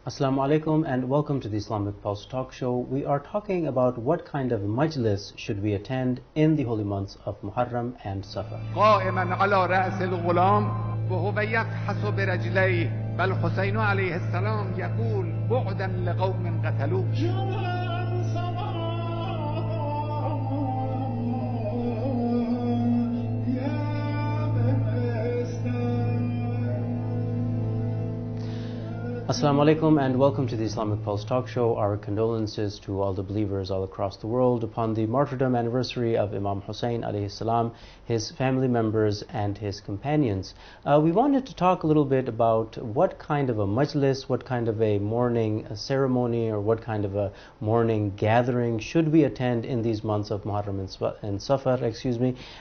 Assalamu alaikum and welcome to the Islamic Pulse Talk Show. We are talking about what kind of majlis should we attend in the holy months of Muharram and Safar. قائما على رأس الغلام وهو يفحص برجليه بل حسين عليه السلام يقول بعدا لقوم قتلوه. Assalamu alaikum and welcome to the Islamic Pulse Talk Show. Our condolences to all the believers all across the world upon the martyrdom anniversary of Imam Hussein alayhi salam, his family members and his companions. We wanted to talk a little bit about what kind of a majlis, what kind of a morning ceremony or what kind of a morning gathering should we attend in these months of Muharram and Safar,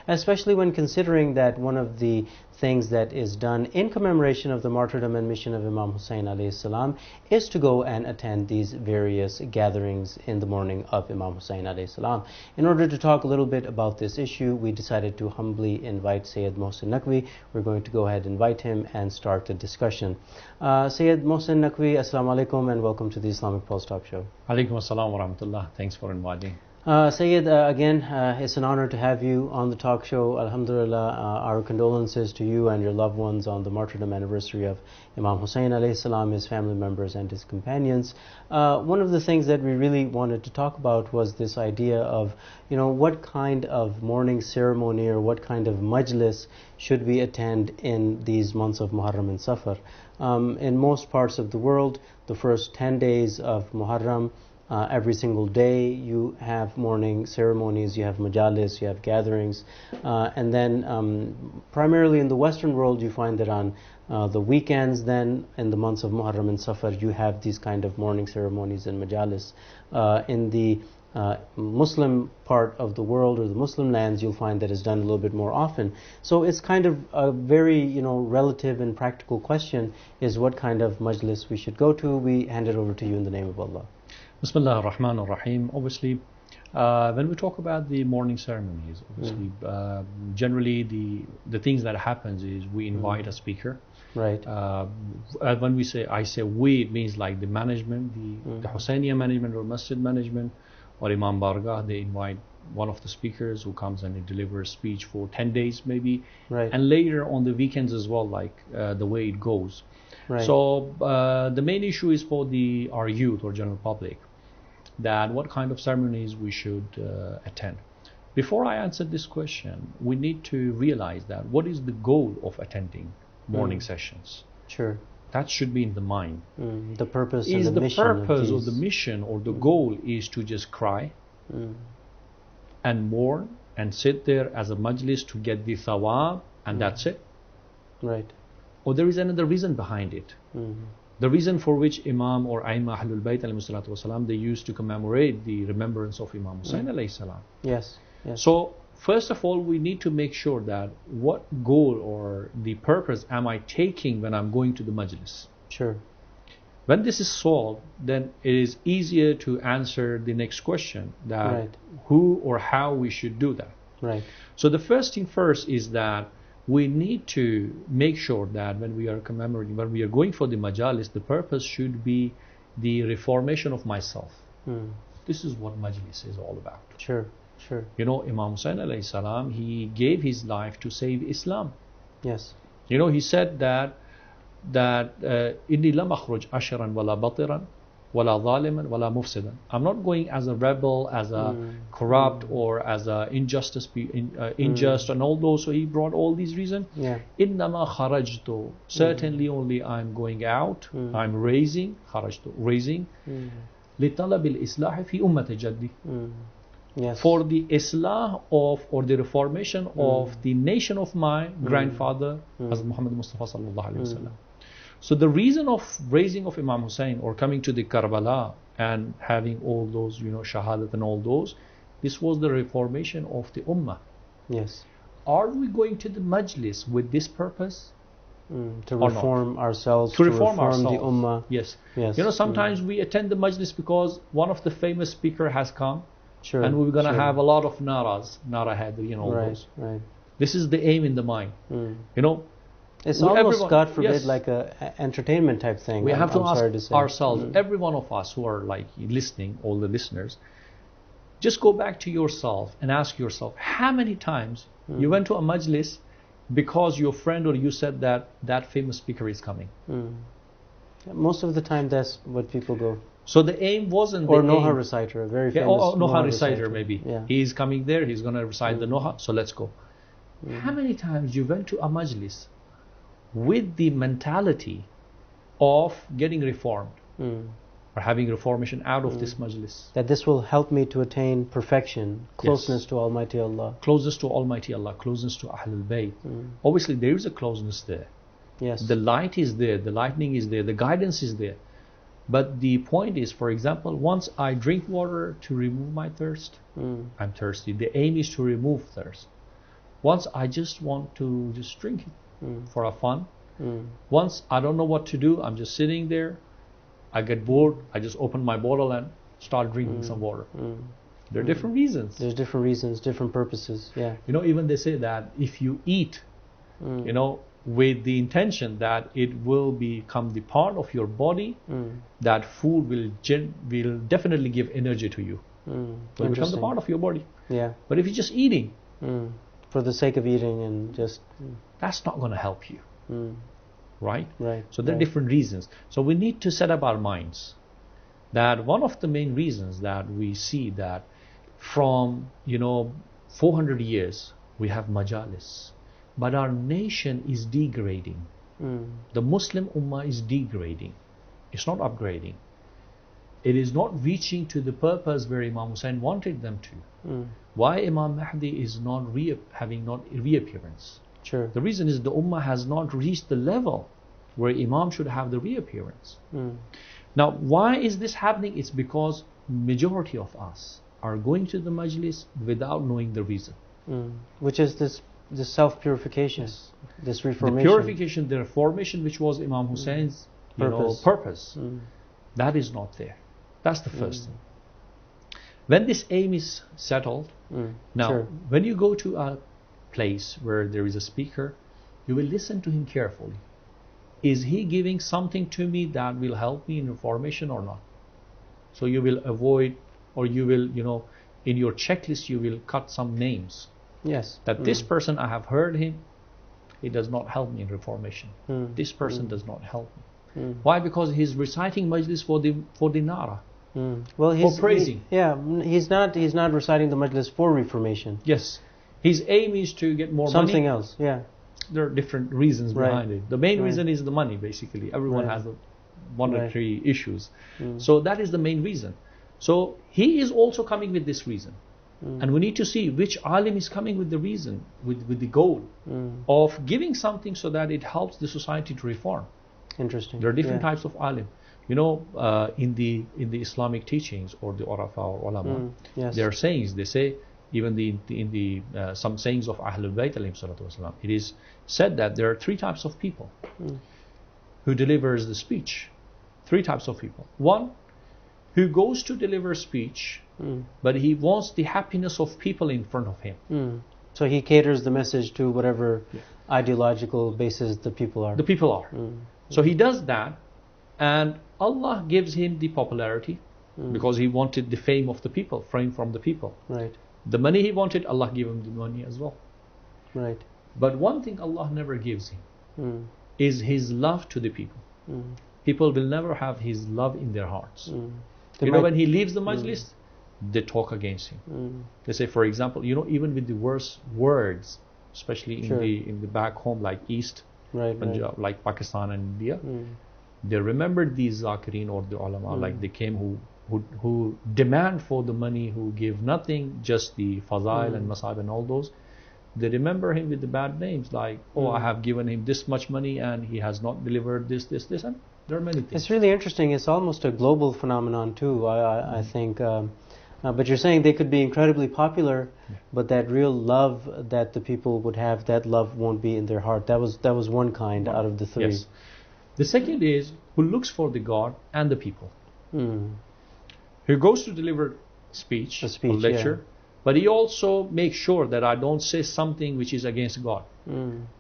especially when considering that one of the things that is done in commemoration of the martyrdom and mission of Imam Hussein alayhi salam is to go and attend these various gatherings in the morning of Imam Hussein alayhi salam. In order to talk a little bit about this issue, we decided to humbly invite Sayyid Mohsin Naqvi. We're going to go ahead and invite him and start the discussion. Sayyid Mohsin Naqvi, Assalamu alaikum and welcome to the Islamic Pulse Talk Show. Alaikum assalam wa rahmatullah. Thanks for inviting. Sayyid, again, it's an honor to have you on the talk show. Alhamdulillah, our condolences to you and your loved ones on the martyrdom anniversary of Imam Hussein alayhi salam, his family members and his companions. One of the things that we really wanted to talk about was this idea of, what kind of morning ceremony or what kind of majlis should we attend in these months of Muharram and Safar. In most parts of the world, the first 10 days of Muharram, every single day you have morning ceremonies, you have majalis, you have gatherings, and then primarily in the Western world you find that on the weekends, then in the months of Muharram and Safar you have these kind of morning ceremonies and majalis. In the Muslim part of the world or the Muslim lands, you'll find that it's done a little bit more often. So it's kind of a very relative and practical question is what kind of majlis we should go to. We hand it over to you in the name of Allah. Bismillah ar-Rahman ar-Rahim. Obviously, when we talk about the morning ceremonies, obviously, generally the things that happens is we invite a speaker. Right. When I say we, it means like the management, the Husseiniya management or Masjid management or Imam Bargah, they invite one of the speakers who comes and he delivers speech for 10 days maybe. Right. And later on the weekends as well, like the way it goes. Right. So the main issue is for our youth or general public, that what kind of ceremonies we should attend. Before I answer this question, we need to realize that what is the goal of attending morning sessions? Sure. That should be in the mind. The purpose Is and the mission purpose or the mission or the goal is to just cry and mourn and sit there as a majlis to get the thawab and that's it? Right. Or there is another reason behind it. The reason for which Imam or Aima Ahlul Bayt ﷺ, they used to commemorate the remembrance of Imam Hussein alayhi salam. Yes. So first of all, we need to make sure that what goal or the purpose am I taking when I'm going to the majlis. Sure. When this is solved, then it is easier to answer the next question, that who or how we should do that. Right. So the first thing first is that we need to make sure that when we are commemorating, when we are going for the majalis, the purpose should be the reformation of myself. This is what majlis is all about. Sure. Imam Hussein alayhi salam, he gave his life to save Islam. Yes. He said that inni lam akhruj ashiran wala batiran wala zaliman wala mufsidan. I'm not going as a rebel, as a corrupt or as a unjust and all those. So he brought all these reasons. Innama kharajtu. Certainly only I'm going out. I'm raising لطلب الإصلاح في أمة جدي. Yes. For the islah of or the reformation of the nation of my grandfather, Hazrat Muhammad Mustafa sallallahu alaihi wasallam. So the reason of raising of Imam Hussein or coming to the Karbala and having all those, shahadat and all those, this was the reformation of the ummah. Yes. Are we going to the majlis with this purpose? To reform ourselves, to reform ourselves. the ummah. Yes. Yes. Sometimes we attend the majlis because one of the famous speaker has come. Sure. And we're going to have a lot of naras, nara hadri, all those. Right. This is the aim in the mind. It's almost, God forbid, yes. like a entertainment type thing. We have to I'm sorry to ask say. ourselves, every one of us who are like listening, all the listeners, just go back to yourself and ask yourself, how many times you went to a majlis because your friend or you said that famous speaker is coming? Most of the time, that's what people go. So the aim wasn't or the Noha aim. reciter, a very Yeah, famous or Noha reciter maybe. Yeah. He's coming there, he's going to recite the Noha, so let's go. How many times you went to a majlis with the mentality of getting reformed or having reformation out of this majlis? That this will help me to attain perfection, closeness to Almighty Allah. Closeness to Almighty Allah, closeness to Ahlul Bayt. Obviously there is a closeness there. Yes. The light is there, the lightning is there, the guidance is there. But the point is, for example, once I drink water to remove my thirst, I'm thirsty. The aim is to remove thirst. Once I just want to just drink it for a fun. Once I don't know what to do, I'm just sitting there. I get bored. I just open my bottle and start drinking some water. There are different reasons. There's different reasons, different purposes. Yeah. You know, even they say that if you eat, you know, with the intention that it will become the part of your body, that food will definitely give energy to you. It will become the part of your body. Yeah. But if you're just eating, for the sake of eating and just... that's not going to help you. Right? Right. So there are different reasons. So we need to set up our minds that one of the main reasons that we see that from, 400 years we have majalis, but our nation is degrading. The Muslim Ummah is degrading. It's not upgrading. It is not reaching to the purpose where Imam Hussain wanted them to. Why Imam Mahdi is not having reappearance? Sure. The reason is the Ummah has not reached the level where Imam should have the reappearance. Now, why is this happening? It's because majority of us are going to the majlis without knowing the reason. Which is this self-purification, this reformation. The purification, the reformation, which was Imam Hussein's purpose, that is not there. That's the first thing. When this aim is settled, now when you go to a place where there is a speaker, you will listen to him carefully. Is he giving something to me that will help me in reformation or not? So you will avoid, or you will, in your checklist you will cut some names. Yes. That this person, I have heard him, he does not help me in reformation. This person does not help me. Why? Because he's reciting majlis for the nara. Well, he's for praising. He's not reciting the majlis for reformation. Yes. His aim is to get more something money. Else. Yeah. There are different reasons behind it. The main reason is the money, basically. Everyone has monetary issues. So that is the main reason. So he is also coming with this reason. And we need to see which alim is coming with the reason, with the goal of giving something so that it helps the society to reform. Interesting. There are different types of alim. In the Islamic teachings or the Urafa or Ulama, there are sayings. They say, even in the some sayings of Ahlul Bayt alayhim salatu wasalam, it is said that there are three types of people who delivers the speech. Three types of people. One, who goes to deliver speech, but he wants the happiness of people in front of him. So he caters the message to whatever ideological basis the people are. The people are. So he does that, and Allah gives him the popularity because he wanted the fame of the people, fame from the people. Right. The money he wanted, Allah gave him the money as well. Right. But one thing Allah never gives him is His love to the people. People will never have His love in their hearts. When he leaves the majlis, they talk against him. They say, for example, even with the worst words, especially in the back home, like East, Punjab, like Pakistan and India, they remembered these zakirin or the ulama, like they came who demand for the money, who give nothing, just the fazail and masab and all those. They remember him with the bad names, like, I have given him this much money and he has not delivered this, and there are many things. It's really interesting. It's almost a global phenomenon too, I think. But you're saying they could be incredibly popular, but that real love that the people would have, that love won't be in their heart. That was one kind out of the three. Yes. The second is who looks for the God and the people. Who goes to deliver speech or lecture, But he also makes sure that I don't say something which is against God.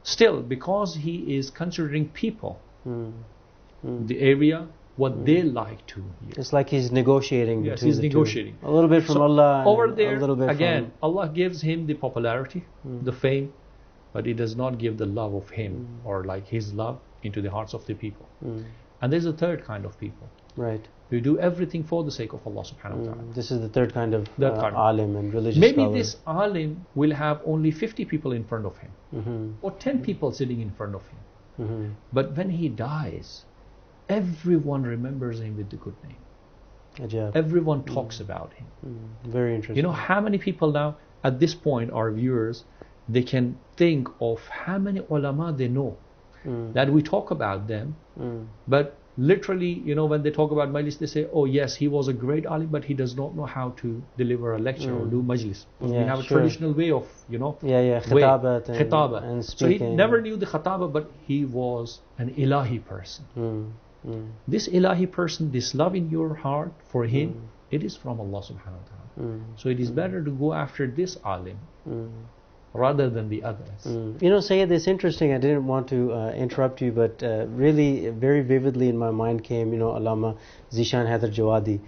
Still, because he is considering people, the area, what they like to hear. It's like he's negotiating. Yes, he's negotiating. A little bit from Allah. Over there, a little bit again, Allah gives him the popularity, the fame, but he does not give the love of him or like his love into the hearts of the people. And there's a third kind of people. Right. Who do everything for the sake of Allah subhanahu wa ta'ala. This is the third kind of alim and religious Maybe scholar. this alim will have only 50 people in front of him, or 10 people sitting in front of him. But when he dies, everyone remembers him with the good name. Ajab. Everyone talks about him. Very interesting. You know how many people now, at this point, our viewers, they can think of how many ulama they know, that we talk about them, but literally, you know, when they talk about majlis, they say, oh yes, he was a great alim, but he does not know how to deliver a lecture or do majlis. We have a traditional way of, you know, khitabat and speaking. So he never knew the khataba, but he was an ilahi person. This ilahi person, this love in your heart for him, it is from Allah subhanahu wa ta'ala. So it is better to go after this alim rather than the others. You know, Sayyid, it's interesting. I didn't want to interrupt you, but really, very vividly in my mind came, you know, Allama Zishan Haidar Jawadi.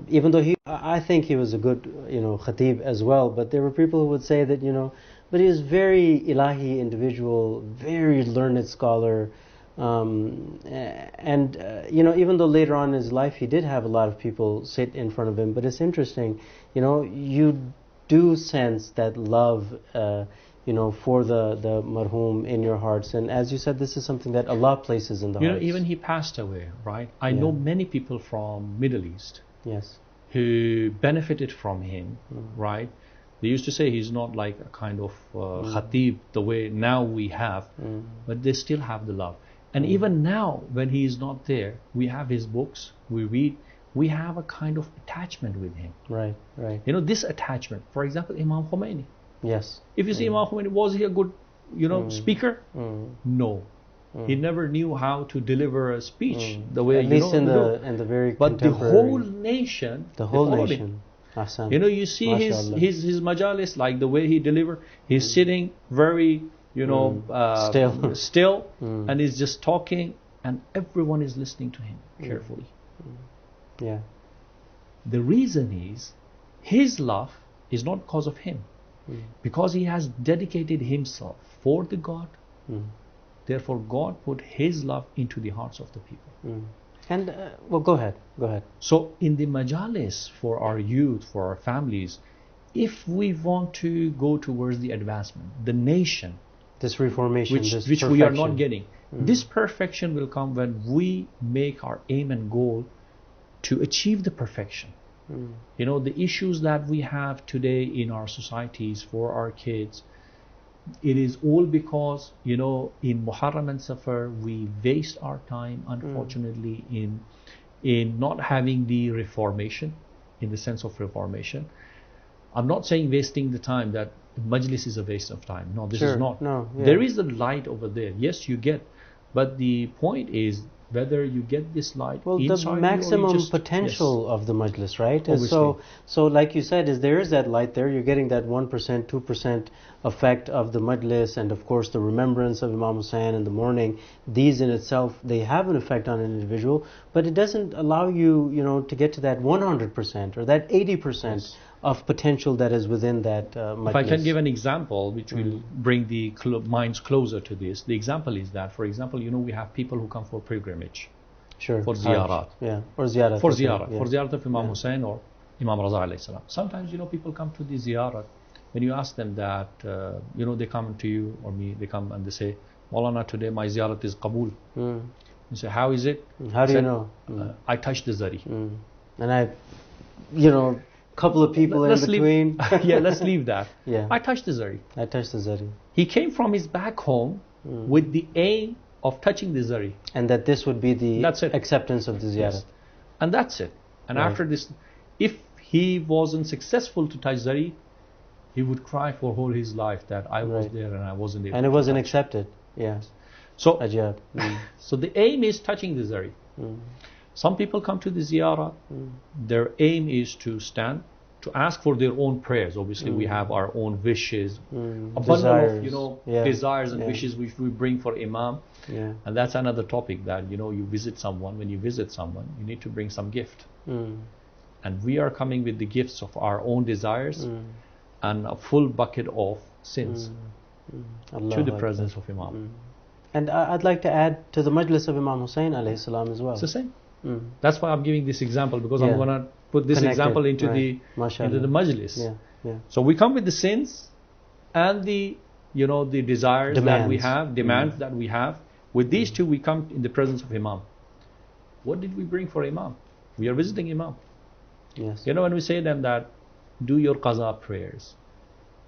Even though I think he was a good, you know, khatib as well, but there were people who would say that, you know, but he was very ilahi individual, very learned scholar. And you know, even though later on in his life he did have a lot of people sit in front of him, but it's interesting, you know, you do sense that love, you know, for the marhum in your hearts. And as you said, this is something that Allah places in the hearts. You know, even he passed away, right? I know many people from Middle East who benefited from him, right? They used to say he's not like a kind of khatib the way now we have, but they still have the love. And even now, when he is not there, we have his books, we read, we have a kind of attachment with him. Right. You know, this attachment, for example, Imam Khomeini. Yes. If you see Imam Khomeini, was he a good, you know, speaker? No. He never knew how to deliver a speech the way, at least in the very but the whole nation, Ahsan. you know, you see his majalis, like the way he deliver, he's sitting very, you know, still and he's just talking, and everyone is listening to him carefully. Yeah. The reason is his love is not because of him, because he has dedicated himself for the God. Therefore, God put his love into the hearts of the people. And well, go ahead. So, in the majalis for our youth, for our families, if we want to go towards the advancement, the nation, this reformation, which we are not getting, this perfection will come when we make our aim and goal to achieve the perfection. You know, the issues that we have today in our societies for our kids, it is all because, you know, in Muharram and Safar we waste our time, unfortunately, in not having the reformation, in the sense of reformation. I'm not saying wasting the time, that majlis is a waste of time. No, this is not. There is the light over there. Yes, you get, but the point is whether you get this light inside the maximum you, potential of the majlis, right? Obviously. So like you said, there is that light there. You're getting that 1%, 2% effect of the majlis, and of course the remembrance of Imam Hussain in the morning. These in itself, they have an effect on an individual, but it doesn't allow you, you know, to get to that 100% or that 80% of potential that is within that majlis. If I can give an example which will bring the minds closer to this, the example is that, for example, you know, we have people who come for pilgrimage, for ziyarat, or ziyarat, for ziyarat of Imam Hussain or Imam Raza alayhi salam. Sometimes, you know, people come to the ziyarat. When you ask them that, you know, they come to you or me, they come and they say, Maulana, today my ziyarat is Qabul. You say, how is it? How do you know? I touched the zari. And I, you know, couple of people in between. Let's leave that. I touched the zari. He came from his back home with the aim of touching the zari. And that this would be the acceptance of the ziyarat. And that's it. And after this, if he wasn't successful to touch zari, he would cry for whole his life that I was there and I wasn't able. And it wasn't accepted. So, so the aim is touching the zari. Some people come to the ziyarah, their aim is to stand to ask for their own prayers. Obviously, we have our own wishes, a bundle Desires. of, you know, Yeah. desires and Yeah. wishes which we bring for Imam. Yeah. And that's another topic that, you know, you visit someone. When you visit someone, you need to bring some gift. And we are coming with the gifts of our own desires and a full bucket of sins to the Allahu presence Akbar. of Imam. And I'd like to add to the majlis of Imam Hussein alayhi salam as well. It's the same. That's why I'm giving this example, because Yeah. I'm going to put this Connected, example into right. MashaAllah. the majlis. Yeah, yeah. So we come with the sins and the, you know, the desires that we Demands. have, demands that we have. With these two, we come in the presence of Imam. What did we bring for Imam? We are visiting Imam. Yes. You know, when we say them that do your qaza prayers,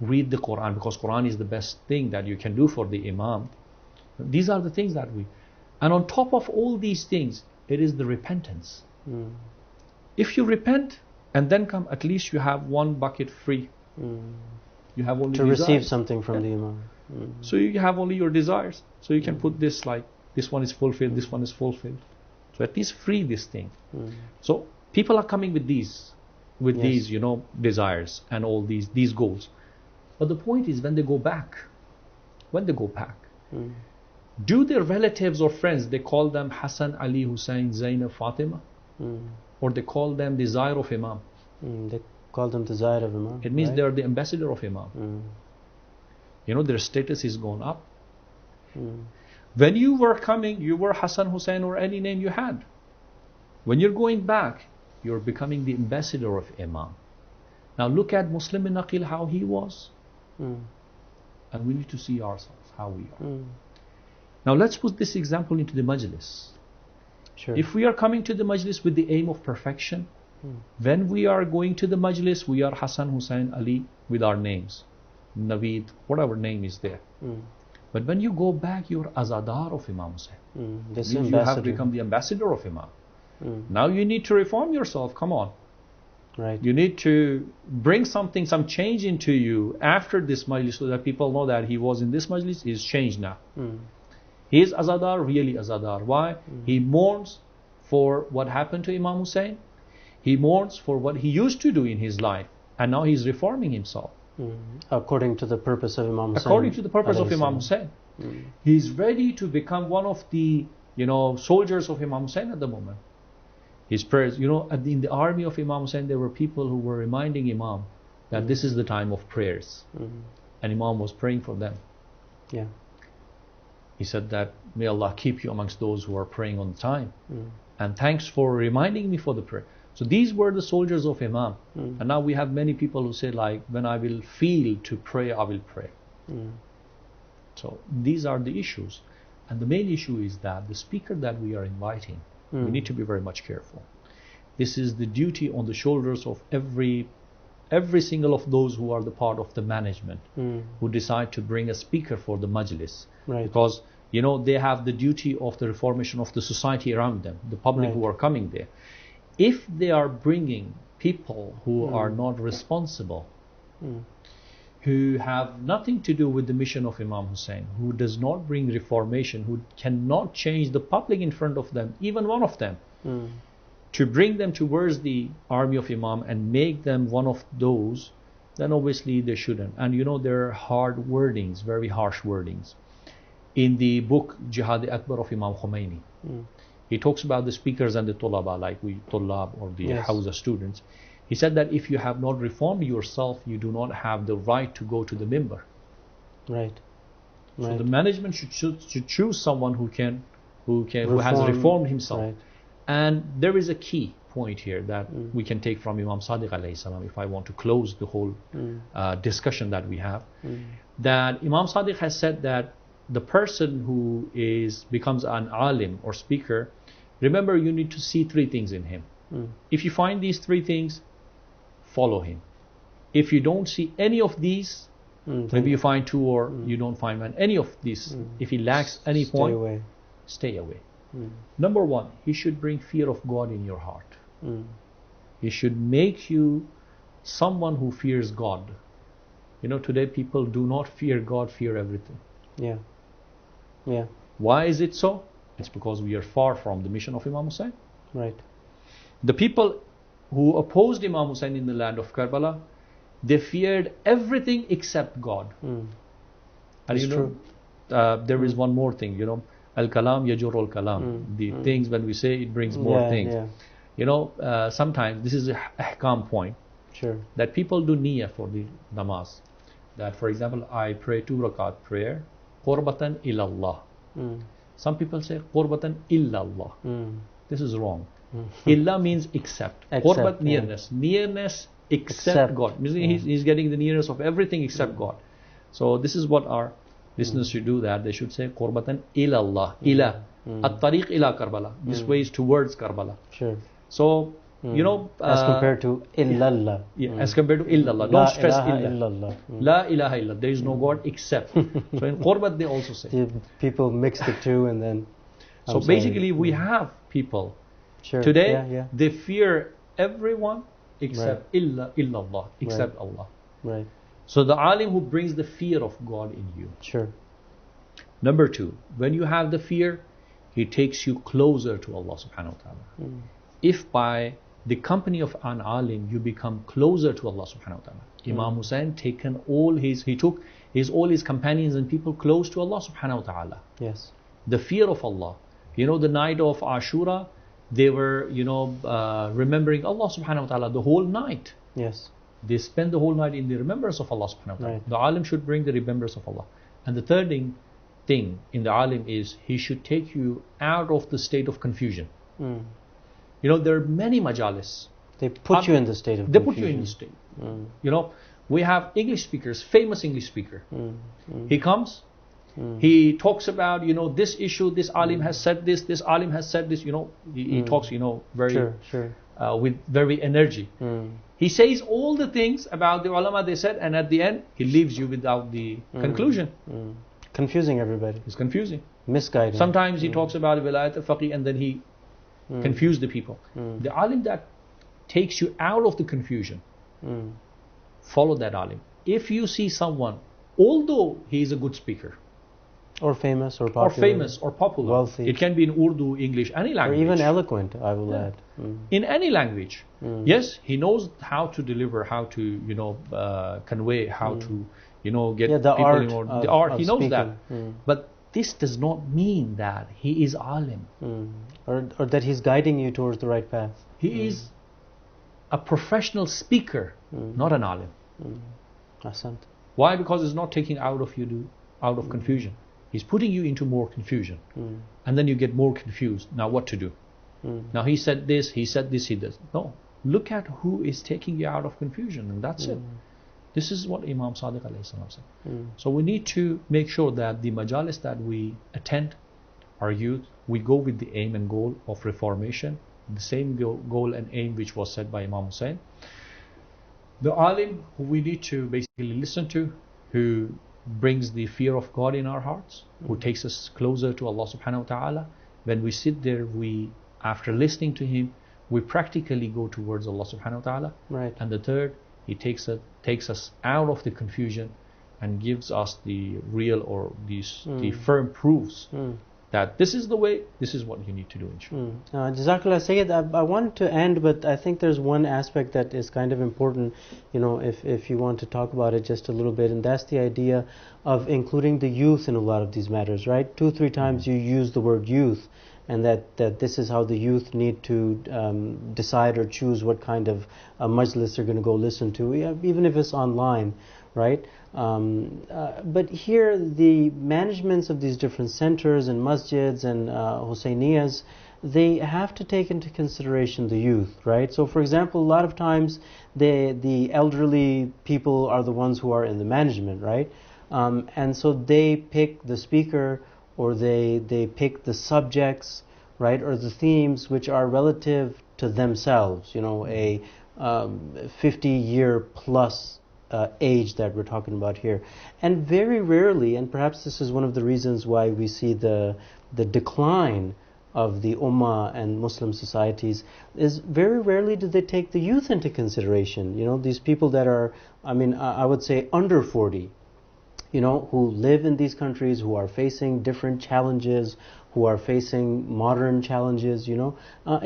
read the Quran, because Quran is the best thing that you can do for the Imam. These are the things that we, and on top of all these things, it is the repentance. If you repent and then come, at least you have one bucket free. You have only To desires. receive something from the Imam. So you have only your desires. So you can put this like, this one is fulfilled, this one is fulfilled. So at least free this thing. So people are coming with these, Yes. these, you know, desires and all these goals. But the point is, when they go back, do their relatives or friends, they call them Hassan, Ali, Hussein, Zainab, Fatima, or they call them desire of Imam. They call them desire of Imam. It means right? they are the ambassador of Imam. You know, their status is gone up. When you were coming, you were Hassan, Hussein, or any name you had. When you're going back, you're becoming the ambassador of Imam. Now look at Muslim bin Aqil, how he was. And we need to see ourselves, how we are. Now let's put this example into the majlis. Sure. If we are coming to the majlis with the aim of perfection, when we are going to the majlis, we are Hassan, Hussein, Ali with our names. Naveed, whatever name is there. But when you go back, you're Azadar of Imam Hussein. This Means you have ambassador. become the ambassador of Imam. Now you need to reform yourself. Come on. Right. You need to bring something, some change into you after this majlis, so that people know that he was in this majlis, he's changed now. He is Azadar, really Azadar. Why? He mourns for what happened to Imam Hussein. He mourns for what he used to do in his life. And now he's reforming himself. According to the purpose of Imam Hussein. According to the purpose of alayhi Imam salam. Hussein. He's ready to become one of the, you know, soldiers of Imam Hussein at the moment. His prayers, you know, in the army of Imam Hussein, there were people who were reminding Imam that this is the time of prayers. And Imam was praying for them. Yeah. He said that, may Allah keep you amongst those who are praying on time. And thanks for reminding me for the prayer. So these were the soldiers of Imam. And now we have many people who say, like, when I will feel to pray, I will pray. So these are the issues. And the main issue is that the speaker that we are inviting, we need to be very much careful. This is the duty on the shoulders of every single of those who are the part of the management, who decide to bring a speaker for the majlis. Right. Because, you know, they have the duty of the reformation of the society around them, the public who are coming there. If they are bringing people who are not responsible, who have nothing to do with the mission of Imam Hussein, who does not bring reformation, who cannot change the public in front of them, even one of them, to bring them towards the army of Imam and make them one of those, then obviously they shouldn't. And you know, there are hard wordings, very harsh wordings. In the book Jihad Akbar of Imam Khomeini, he talks about the speakers and the tulaba, like we tullab or the Hawza students. He said that if you have not reformed yourself, you do not have the right to go to the mimbar. Right. So the management should choose someone who has reformed himself. Right. And there is a key point here that we can take from Imam Sadiq alayhi salam, if I want to close the whole discussion that we have, that Imam Sadiq has said that the person who becomes an alim or speaker, remember, you need to see three things in him. If you find these three things, follow him. If you don't see any of these, maybe you find two, or you don't find one, any of these, if he lacks any point, stay away. Number one, he should bring fear of God in your heart. He should make you someone who fears God. You know, today people do not fear God, fear everything. Yeah. Why is it so? It's because we are far from the mission of Imam Hussein. Right. The people who opposed Imam Hussein in the land of Karbala, they feared everything except God. And It's you know, true. there is one more thing, you know, al-kalam yajurul kalam. The things when we say, it brings more things. Yeah. You know, sometimes this is a ahkam point, Sure. that people do niyyah for the namaz. That, for example, I pray 2 rakat prayer, qurbatan ilallah. Some people say qurbatan illallah. This is wrong. Illa means except. Qurbat, nearness. Nearness except God. Means he's getting the nearness of everything except God. So this is what our listeners should do, that they should say qurbatan ilallah. Ila. At-tariq ila Karbala. This way is towards Karbala. Sure. So, you know, as compared to illallah. Yeah, as compared to illallah. Don't stress illallah. La ilaha illallah. There is no God except. So in Qurbat they also say. People mix the two and then. So basically we have people today, they fear everyone except illallah, except Allah. Right. So the alim who brings the fear of God in you. Sure. Number 2, when you have the fear, he takes you closer to Allah subhanahu wa ta'ala. If by the company of an alim you become closer to Allah subhanahu wa ta'ala. Imam Hussein he took all his companions and people close to Allah subhanahu wa ta'ala. Yes. The fear of Allah. You know, the night of Ashura, they were, you know, remembering Allah subhanahu wa ta'ala the whole night. Yes. They spend the whole night in the remembrance of Allah subhanahu wa ta'ala. Right. The alim should bring the remembrance of Allah. And the third thing in the alim is he should take you out of the state of confusion. You know, there are many majalis. They put you in the state of They confusion. put you in the state. You know, we have English speakers, famous English speaker. He comes, he talks about, you know, this issue, this alim has said this alim has said this, you know, he talks, you know, very with very energy. He says all the things about the ulama they said, and at the end he leaves you without the conclusion. Confusing everybody. It's confusing. Misguiding. Sometimes he talks about wilayat al-faqih and then he confuse the people. The alim that takes you out of the confusion, follow that alim. If you see someone, although he is a good speaker, or famous or popular, wealthy, it can be in Urdu, English, any language, or even eloquent, I will add, in any language. Yes, he knows how to deliver, how to, you know, convey, how to, you know, get the people art involved. The art, he knows speaking. that. But this does not mean that he is alim. Or that he's guiding you towards the right path. He is a professional speaker, not an alim. Ahsant. Why? Because it's not taking out of confusion. He's putting you into more confusion. And then you get more confused. Now what to do? Now he said this, he does. No. Look at who is taking you out of confusion, and that's it. This is what Imam Sadiq alayhi salam said. So we need to make sure that the majalis that we attend, our youth, we go with the aim and goal of reformation, the same goal and aim which was set by Imam Hussein. The alim who we need to basically listen to, who brings the fear of God in our hearts, who takes us closer to Allah subhanahu wa ta'ala. When we sit there, after listening to him, we practically go towards Allah subhanahu wa ta'ala. Right. And the third, he takes us out of the confusion and gives us the real or the firm proofs that this is the way, this is what you need to do, inshallah. Jazakallah Sayyid, I wanted to end, but I think there's one aspect that is kind of important, you know, if you want to talk about it just a little bit, and that's the idea of including the youth in a lot of these matters, right? 2-3 times you use the word youth, and that this is how the youth need to decide or choose what kind of majlis they're going to go listen to, even if it's online, right? But here the managements of these different centers and masjids and Hussainiyas, they have to take into consideration the youth, right? So for example, a lot of times the elderly people are the ones who are in the management, right? And so they pick the speaker, or they pick the subjects, right, or the themes which are relative to themselves, you know, a 50-year plus age that we're talking about here. And very rarely, and perhaps this is one of the reasons why we see the decline of the Ummah and Muslim societies, is very rarely do they take the youth into consideration. You know, these people that are, I would say under 40, you know, who live in these countries, who are facing different challenges, who are facing modern challenges, you know.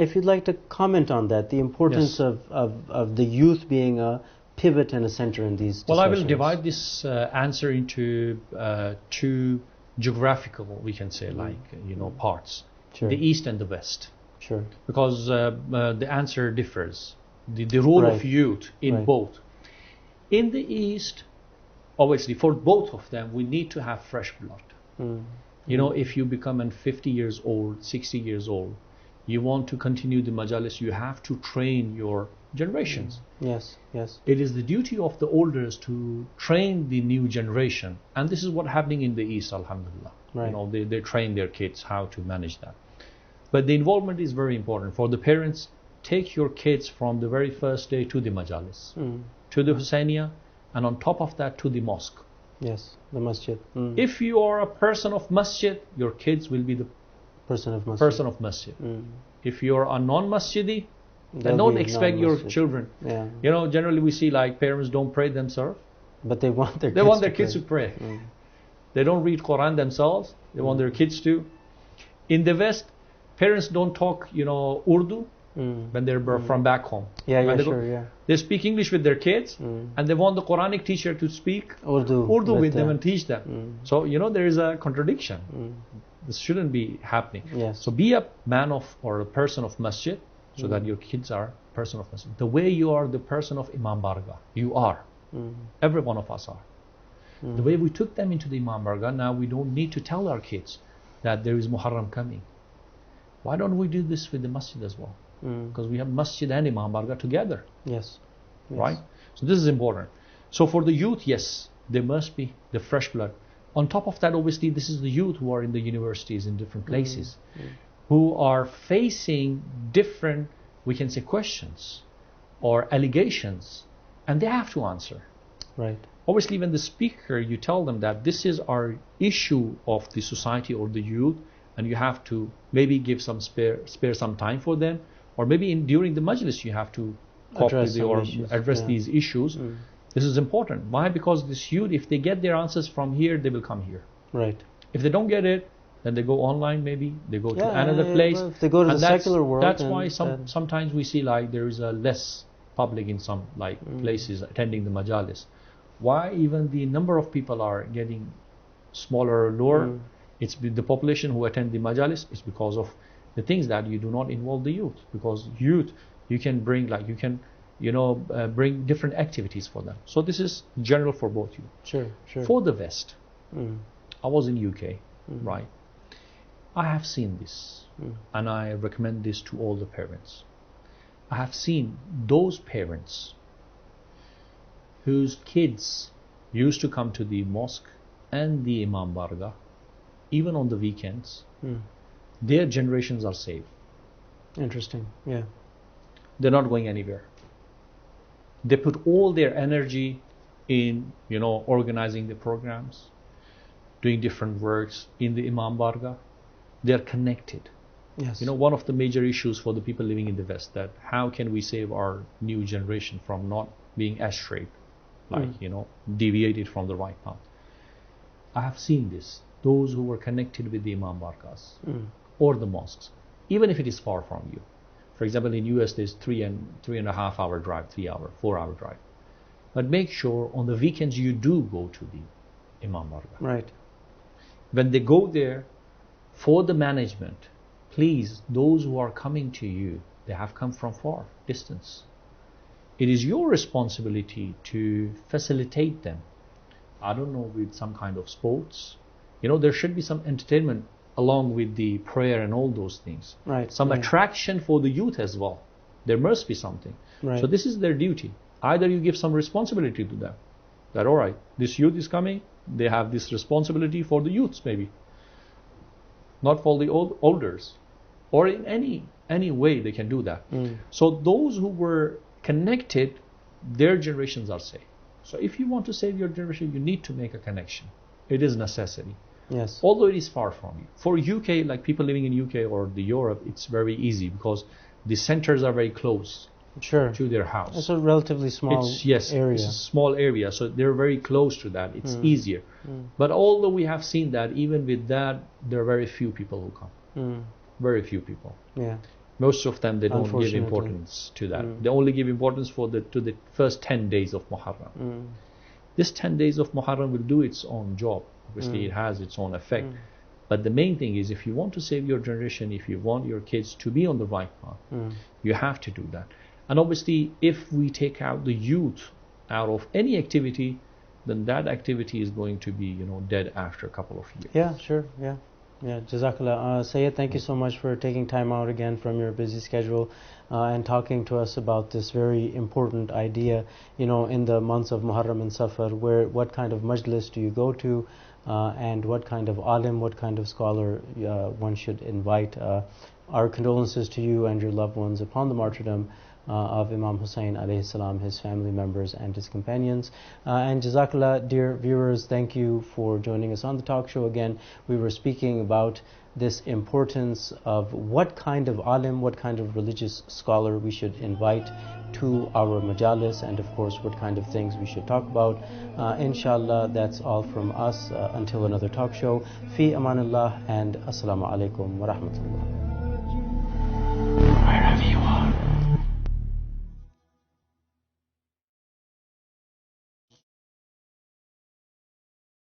If you'd like to comment on that, the importance of the youth being a pivot and a center in these discussions. Well, I will divide this answer into two geographical, we can say, like, you know, parts. Sure. The East and the West. Sure. Because the answer differs. The role of youth in both. In the East, obviously, for both of them, we need to have fresh blood. You know, if you become 50 years old, 60 years old, you want to continue the majalis, you have to train your generations. Yes, yes. It is the duty of the elders to train the new generation. And this is what's happening in the East, alhamdulillah. Right. You know, they train their kids how to manage that. But the involvement is very important. For the parents, take your kids from the very first day to the majalis, to the Husainiya, and on top of that to the mosque. Yes, the masjid. If you are a person of masjid, your kids will be the person of masjid. If you are a non-masjidi, then don't expect your children. Yeah. You know, generally we see like parents don't pray themselves, but they want their kids to pray. They don't read Quran themselves. They want their kids to. In the West, parents don't talk, you know, Urdu when they're from back home. They speak English with their kids, and they want the Quranic teacher to speak Urdu with them and teach them. So, you know, there is a contradiction. This shouldn't be happening. Yes. So be a man of or a person of masjid, so that your kids are person of masjid. The way you are the person of Imam Barga, you are. Every one of us are. The way we took them into the Imam Barga, now we don't need to tell our kids that there is Muharram coming. Why don't we do this with the masjid as well? Because we have masjid and Imam Barga together. Yes. Right? So this is important. So for the youth, yes, there must be the fresh blood. On top of that, obviously, this is the youth who are in the universities in different places, who are facing different, we can say, questions or allegations, and they have to answer. Right. Obviously, when the speaker, you tell them that this is our issue of the society or the youth, and you have to maybe give some spare some time for them, or maybe during the majlis you have to address these issues. This is important. Why? Because this youth, if they get their answers from here, they will come here. Right. If they don't get it, then they go online maybe, they go to another place. Well, if they go to the secular world. That's why sometimes we see like there is a less public in some like places attending the majalis. Why even the number of people are getting smaller or lower? It's the population who attend the majalis is because of the things that you do not involve the youth. Because youth, you can bring bring different activities for them. So this is general for both you. Sure. For the West, I was in UK, right? I have seen this, and I recommend this to all the parents. I have seen those parents whose kids used to come to the mosque and the Imam Barga, even on the weekends. Their generations are safe. Interesting. Yeah. They're not going anywhere. They put all their energy in, organizing the programs, doing different works in the Imam Barga. They're connected. Yes. One of the major issues for the people living in the West, that how can we save our new generation from not being astray, deviated from the right path. I have seen this. Those who were connected with the Imam Bargas or the mosques, even if it is far from you. For example, in US there's 3.5 hour drive, 4 hour drive. But make sure on the weekends you do go to the Imam Barga. Right. When they go there for the management, please, those who are coming to you, they have come from far distance. It is your responsibility to facilitate them. I don't know, with some kind of sports. There should be some entertainment along with the prayer and all those things. Right. Some attraction for the youth as well. There must be something. Right. So this is their duty. Either you give some responsibility to them. That all right, this youth is coming, they have this responsibility for the youths maybe. Not for the olders. Or in any way they can do that. So those who were connected, their generations are safe. So if you want to save your generation, you need to make a connection. It is necessary. Yes. Although it is far from you. For UK, like people living in UK or the Europe, it's very easy because the centers are very close to their house. It's a relatively small area. It's a small area, so they're very close to that. It's easier. But although we have seen that, even with that, there are very few people who come. Very few people. Yeah. Most of them, they don't give Unfortunately. importance to that. They only give importance to the first 10 days of Muharram. This 10 days of Muharram will do its own job. Obviously, it has its own effect. But the main thing is, if you want to save your generation, if you want your kids to be on the right path, you have to do that. And obviously, if we take out the youth out of any activity, then that activity is going to be, dead after a couple of years. Yeah, sure. Yeah. Yeah, Jazakallah. Sayyid, thank you so much for taking time out again from your busy schedule and talking to us about this very important idea, in the months of Muharram and Safar, what kind of majlis do you go to and what kind of alim, what kind of scholar one should invite. Our condolences to you and your loved ones upon the martyrdom of Imam Hussain alayhi salam, his family members and his companions. And Jazakallah, dear viewers, thank you for joining us on the talk show again. We were speaking about this importance of what kind of alim, what kind of religious scholar we should invite to our majalis, and of course what kind of things we should talk about. Inshallah, that's all from us until another talk show. Fi amanillah, and assalamu alaikum wa rahmatullah.